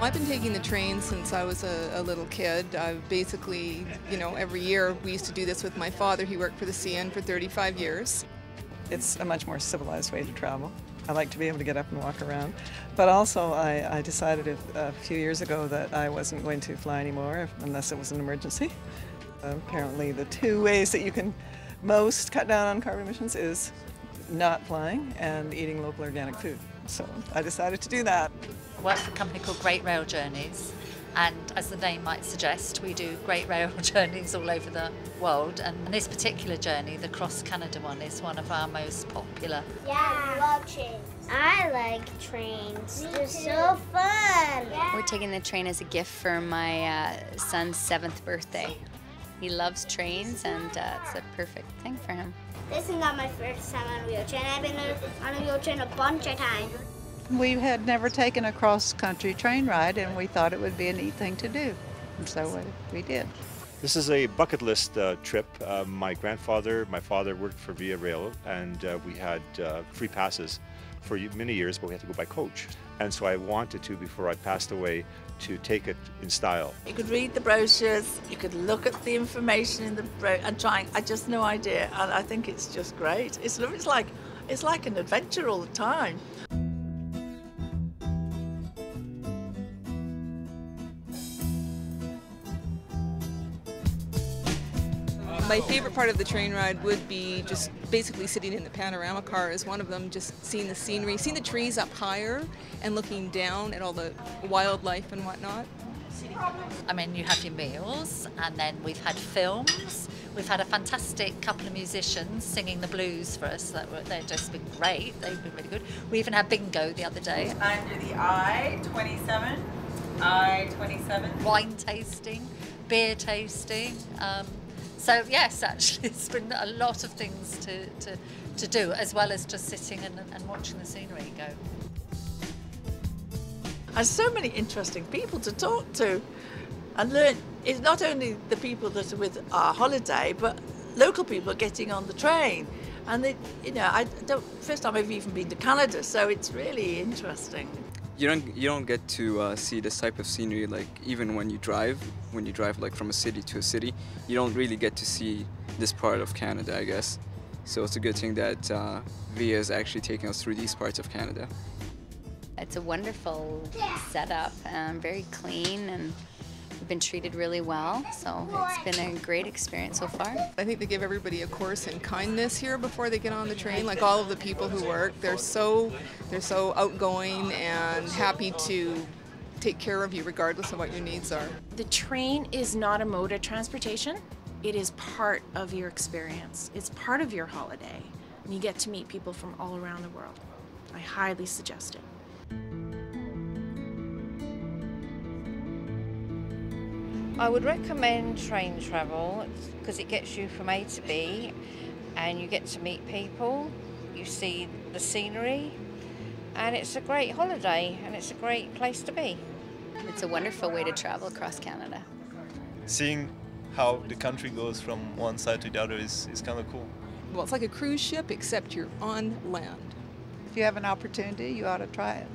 I've been taking the train since I was a little kid. I've basically, every year we used to do this with my father. He worked for the CN for 35 years. It's a much more civilized way to travel. I like to be able to get up and walk around. But also I decided a few years ago that I wasn't going to fly anymore unless it was an emergency. Apparently the two ways that you can most cut down on carbon emissions is not flying and eating local organic food. So I decided to do that. I work for a company called Great Rail Journeys, and as the name might suggest, we do great rail journeys all over the world, and this particular journey, the Cross Canada one, is one of our most popular. Yeah, I love trains. I like trains. They're so fun. Yeah. We're taking the train as a gift for my son's 7th birthday. He loves trains, and it's a perfect thing for him. This is not my first time on a wheelchair, and I've been on a wheelchair a bunch of times. We had never taken a cross-country train ride, and we thought it would be a neat thing to do, and so we did. This is a bucket list trip. My father worked for Via Rail, and we had free passes for many years, but we had to go by coach. And so I wanted to, before I passed away, to take it in style. You could read the brochures, you could look at the information in the brochure and I just no idea, and I think it's just great. It's like an adventure all the time. My favorite part of the train ride would be just basically sitting in the panorama car is one of them, just seeing the scenery, seeing the trees up higher and looking down at all the wildlife and whatnot. I mean, you have your meals, and then we've had films. We've had a fantastic couple of musicians singing the blues for us. They've just been great. They've been really good. We even had bingo the other day. Under the I-27. I-27. Wine tasting, beer tasting. So yes, actually, it's been a lot of things to do, as well as just sitting and watching the scenery go. And so many interesting people to talk to and learn. It's not only the people that are with our holiday, but local people getting on the train. And they, first time I've even been to Canada, so it's really interesting. You don't get to see this type of scenery, like even when you drive like from a city to a city, you don't really get to see this part of Canada, I guess. So it's a good thing that Via is actually taking us through these parts of Canada. It's a wonderful setup, very clean, and we've been treated really well, so it's been a great experience so far. I think they give everybody a course in kindness here before they get on the train. Like all of the people who work, they're so outgoing and happy to take care of you regardless of what your needs are. The train is not a mode of transportation. It is part of your experience. It's part of your holiday. And you get to meet people from all around the world. I highly suggest it. I would recommend train travel because it gets you from A to B and you get to meet people, you see the scenery, and it's a great holiday and it's a great place to be. It's a wonderful way to travel across Canada. Seeing how the country goes from one side to the other is kind of cool. Well, it's like a cruise ship, except you're on land. If you have an opportunity, you ought to try it.